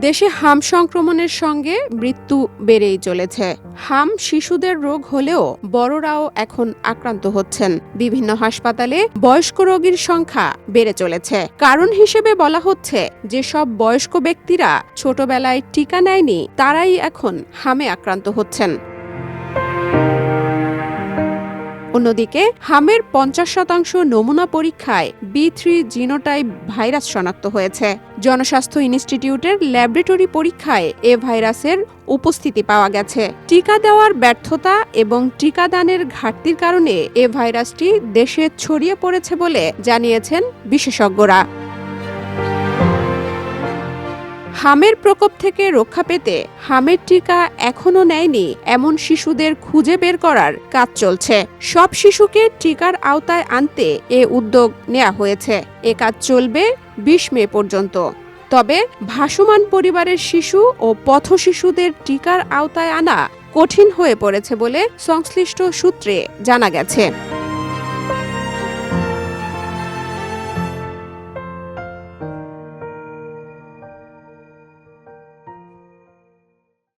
দেশে হাম সংক্রমণের সঙ্গে মৃত্যু বেড়েই চলেছে। হাম শিশুদের রোগ হলেও বড়রাও এখন আক্রান্ত হচ্ছেন। বিভিন্ন হাসপাতালে বয়স্ক রোগীর সংখ্যা বেড়ে চলেছে। কারণ হিসেবে বলা হচ্ছে, যেসব বয়স্ক ব্যক্তিরা ছোটবেলায় টিকা নেয়নি তারাই এখন হামে আক্রান্ত হচ্ছেন। অন্যদিকে হামের ৫০% নমুনা পরীক্ষায় B3 জিনোটাইপ ভাইরাস শনাক্ত হয়েছে। জনস্বাস্থ্য ইনস্টিটিউটের ল্যাবরেটরি পরীক্ষায় এ ভাইরাসের উপস্থিতি পাওয়া গেছে। টিকা দেওয়ার ব্যর্থতা এবং টিকাদানের ঘাটতির কারণে এ ভাইরাসটি দেশে ছড়িয়ে পড়েছে বলে জানিয়েছেন বিশেষজ্ঞরা। হামের প্রকোপ থেকে রক্ষা পেতে হামের টিকা এখনো নেয়নি এমন শিশুদের খুঁজে বের করার কাজ চলছে। সব শিশুকে টিকার আওতায় আনতে এ উদ্যোগ নেওয়া হয়েছে। এ কাজ চলবে ২০ মে পর্যন্ত। তবে ভাসমান পরিবারের শিশু ও পথ শিশুদের টিকার আওতায় আনা কঠিন হয়ে পড়েছে বলে সংশ্লিষ্ট সূত্রে জানা গেছে।